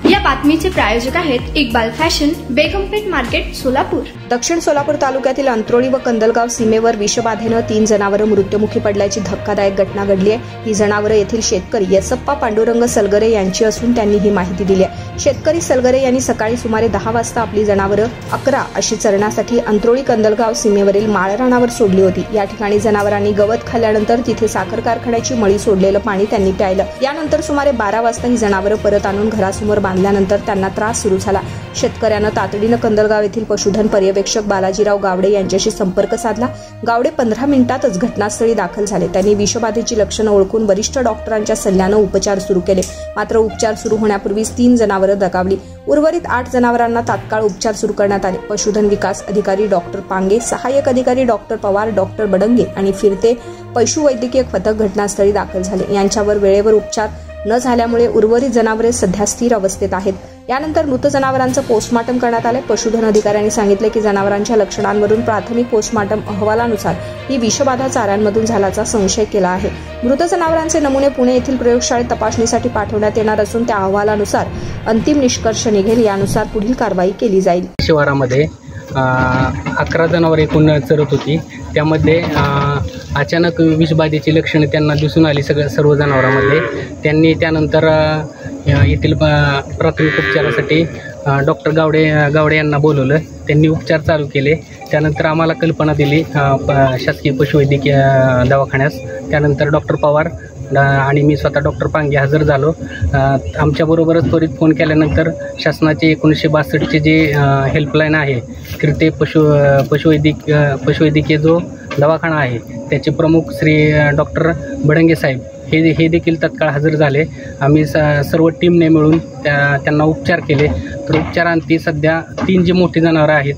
या बातमीचे प्रायोजक आहेत इक्बाल फॅशन, बेगमपेठ मार्केट, सोलापूर। दक्षिण सोलापूर तालुक्यातील अंत्रोळी व कंदलगाव सीमेवर विषबाधेने 3 जनावरं मृत्युमुखी पडल्याची धक्कादायक घटना घडली आहे। ही जनावरं येथील शेतकरी येसप्पा पांडुरंग सलगरे यांची असून त्यांनी ही माहिती दिली आहे। शेतकरी सलगरे यांनी सकाळी सुमारे 10 वाजता आपली जनावरं 11 अशी चरण्यासाठी अंत्रोळी कंदलगाव सीमेवरील माळरानावर सोडली होती। या ठिकाणी जनावरांनी गवत खाल्ल्यानंतर तिथे साखर कारखान्याची मळी सोडलेलं पाणी त्यांनी प्यायलं। यानंतर सुमारे 12 वाजता ही जनावरं परत आणून घरासमोर बांधल्यानंतर त्यांना त्रास सुरू झाला। शेतकऱ्यानं तातडीनं कंदलगाव येथील पशुधन पर्यवेक्षक बालाजीराव गावडे यांच्याशी संपर्क साधला। गावडे 15 मिनिटातच घटनास्थळी दाखल झाले। त्यांनी विषबाधेची लक्षणं ओळखून वरिष्ठ डॉक्टरांच्या सल्ल्यानं उपचार सुरू केले। मात्र उपचार सुरू होण्यापूर्वीच 3 जनावरं दगावली। उर्वरित 8 जनावरांना तात्काळ उपचार सुरू करण्यात आले। पशुधन विकास अधिकारी डॉक्टर पांगे, सहाय्यक अधिकारी डॉक्टर पवार, डॉक्टर बडंगे आणि फिरते पशुवैद्यकीय पथक घटनास्थळी दाखल झाले। यांच्यावर वेळेवर उपचार न झाल्यामुळे उर्वरित जनावरे सध्या स्थिर अवस्थेत आहेत। यानंतर मृत जनावरांचं पोस्टमार्टम करण्यात आले। पशुधन अधिकाऱ्यांनी सांगितले की जनावरांच्या लक्षणांवरून प्राथमिक पोस्टमार्टम अहवालानुसार ही विषबाधा चाऱ्यांमधून झाल्याचा संशय केला आहे। मृत जनावरांचे नमुने पुणे येथील प्रयोगशाळेत तपासणीसाठी पाठवण्यात येणार असून त्या अहवालानुसार अंतिम निष्कर्ष निघेल। यानुसार पुढील कारवाई केली जाईल। शिवारामध्ये 11 जनावरे एकूण चरत होती। त्यामध्ये अचानक विषबाधेची लक्षणे त्यांना दिसून आली सर्व जनावरांमध्ये। त्यांनी त्यानंतर येथील प्राथमिक उपचारासाठी डॉक्टर गावडे यांना बोलवलं। त्यांनी उपचार चालू केले। त्यानंतर आम्हाला कल्पना दिली शासकीय पशुवैद्यकीय दवाखान्यास। त्यानंतर डॉक्टर पवार आणि मी स्वतः डॉक्टर पांगे हजर झालो। आमच्याबरोबरच त्वरित फोन केल्यानंतर शासनाचे 1962चे जे हेल्पलाईन आहे फिरते पशुवैद्यकीय जो दवाखाना आहे त्याचे प्रमुख श्री डॉक्टर बडंगे साहेब हे देखील तत्काळ हजर झाले। आम्ही सर्व टीमने मिळून त्यांना उपचार केले। तर उपचारांती सध्या 3 जे मोठी जनावरं आहेत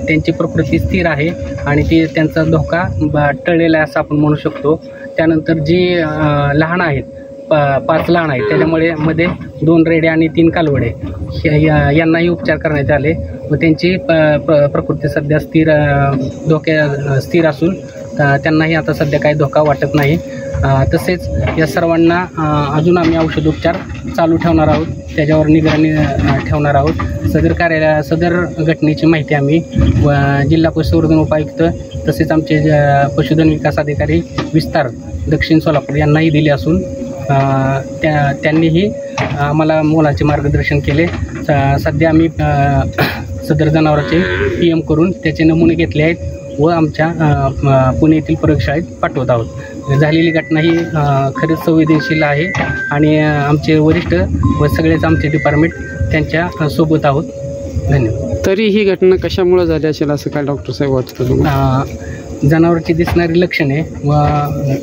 त्यांची प्रकृती स्थिर आहे आणि त्यांचा धोका टळलेला आहे असं आपण म्हणू शकतो। त्यानंतर जी लहान आहेत 5 लहान आहेत त्याच्यामुळे मध्ये 2 रेडे आणि 3 कालवडे यांनाही उपचार करण्यात आले व त्यांची प्रकृती सध्या स्थिर असून त्यांनाही आता सध्या काही धोका वाटत नाही। तसेच या सर्वांना अजून आम्ही औषधोपचार चालू ठेवणार आहोत, त्याच्यावर निगराणी ठेवणार आहोत। सदर घटनेची माहिती आम्ही जिल्हा पशुसंवर्धन उपायुक्त तसेच आमचे पशुधन विकास अधिकारी विस्तार दक्षिण सोलापूर यांनाही दिली असून त्यांनीही आम्हाला मोलाचे मार्गदर्शन केले। सध्या आम्ही सदर जनावरांचे PM करून त्याचे नमुने घेतले आहेत व आमच्या पुणे येथील प्रयोगशाळेत पाठवत आहोत। झालेली घटना ही खरंच संवेदनशील आहे आणि आमचे वरिष्ठ व सगळेच आमचे डिपार्टमेंट त्यांच्या सोबत आहोत। धन्यवाद। तरी ही घटना कशामुळे झाली असेल असं काय डॉक्टर साहेब वाटतं? जनावरांची दिसणारी लक्षणे व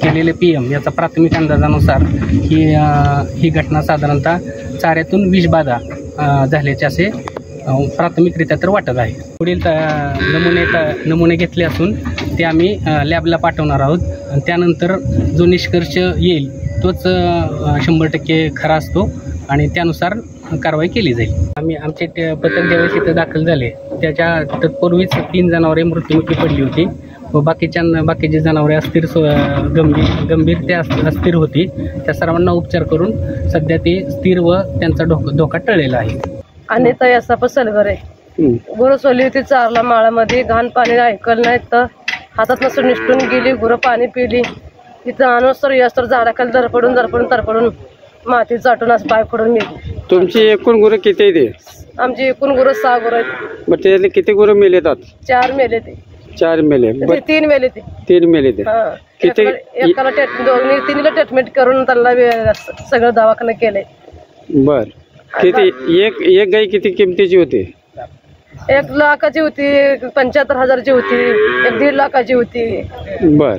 केलेले PM याचा प्राथमिक अंदाजानुसार ही घटना साधारणतः चाऱ्यातून विषबाधा झाल्याचे असे प्राथमिकरित्या तर वाटत आहे। पुढील नमुने घेतले असून ते आम्ही लॅबला पाठवणार आहोत आणि त्यानंतर जो निष्कर्ष येईल तोच 100% खरा असतो आणि त्यानुसार कारवाई केली जाईल। आमचे पथक ज्यावेळेस इथं दाखल झाले त्याच्या तत्पूर्वीच 3 जनावरे मृत्युमुखी पडली होती व बाकीची जनावरे गंभीर ते अस्थिर होती। त्या सर्वांना उपचार करून सध्या ते स्थिर व त्यांचा धोका टळलेला आहे। आणि येसप्पा सलगरे गुरं सोडली होती चारला माळामध्ये, घाण पाणी ऐकलं नाही तर हातात नसून निष्ठून गेली। गुरं पाणी पिली, इथं आणून यस्तर झाडाखाली धरपडून माती चाटून असं पाय फोडून मेली। तुमची एकूण गुरं किती आहे? आमची एकूण गुरं 6 गुरं आहेत। मग त्यातले किती गुरं मेलेतात? 4 मेले ते। 4 मेले? 3 मेले ते। 3 मेले ते? एकाला तिन्हीला ट्रीटमेंट करून त्यांना सगळं दवाखाना केलंय। बर, किती एक गाय किती किमतीची होती? 1 लाखाची होती, 75,000ची होती, 1.5 लाखाची होती। बर,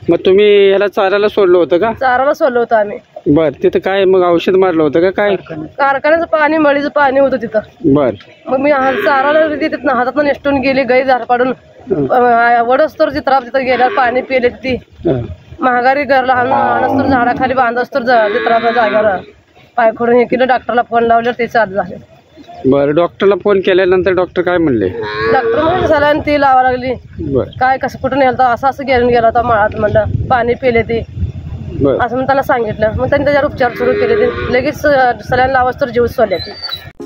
मग तुम्ही याला चाराला सोडलं होतं का? चाराला सोडलं होतं आम्ही। बर, तिथं काय मग औषध मारलं होतं का काय? कारखान्याचं पाणी, मळीचं पाणी होतं तिथं। बर, मग मी चाराला तिथं हातात निष्ठून गेली, गाई झाडपाडून वडस्तर चित्राप तिथं गेल्यावर पाणी पिले ती महागारी घरला आणस्तर झाडाखाली बांधस्तर चित्राप जाग्यावर पाय खोडून हे केलं। डॉक्टरला फोन लावल्यावर ते चालू झाले। बरं, डॉक्टरला फोन केल्यानंतर डॉक्टर काय म्हणले? डॉक्टर म्हणजे सलाईन ती लावा लागली। बरं, काय कसं कुठून नेलं असं घेऊन गेला होता माळात म्हणलं, पाणी पिले ते बरं. असं मी त्याला सांगितलं. मग त्यांनी त्याच्यावर उपचार सुरू केले. ते लगेच सलाईन लावाच तर जीव सोडले.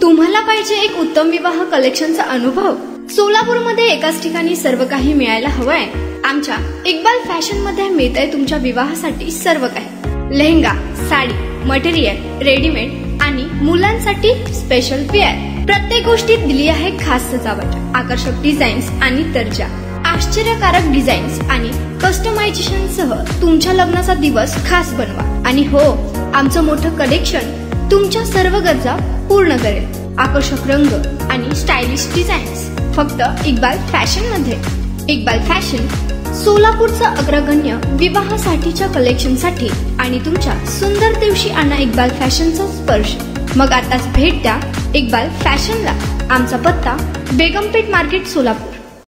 तुम्हाला पाहिजे एक उत्तम विवाह कलेक्शनचा अनुभव? सोलापूरमध्ये एकाच ठिकाणी सर्व काही मिळायला हवंय? आमच्या इक्बाल फॅशन मध्ये मिळतंय तुमच्या विवाहासाठी सर्व काही. लेहंगा, साडी, मटेरियल, रेडीमेड आणि मुलांसाठी स्पेशल वेअर. प्रत्येक गोष्टीत दिली आहे खास सजावट, आकर्षक डिझाईन्स आणि दर्जा, आश्चर्यकारक डिझाईन्स आणि कस्टमायझेशन सह तुमच्या लग्नाचा दिवस खास बनवा. आणि हो, आमचं मोठं कलेक्शन तुमच्या सर्व गरजा पूर्ण करेल. आकर्षक रंग आणि स्टायलिश डिझाईन्स फक्त इक्बाल फॅशन मध्ये. इक्बाल फॅशन सोलापूरचा अग्रगण्य विवाहासाठीच्या कलेक्शनसाठी आणि तुमच्या सुंदर दिवशी आणा इक्बाल फॅशनचा स्पर्श. मग आताच भेट द्या इक्बाल फॅशनला. आमचा पत्ता बेगमपेठ मार्केट सोलापूर.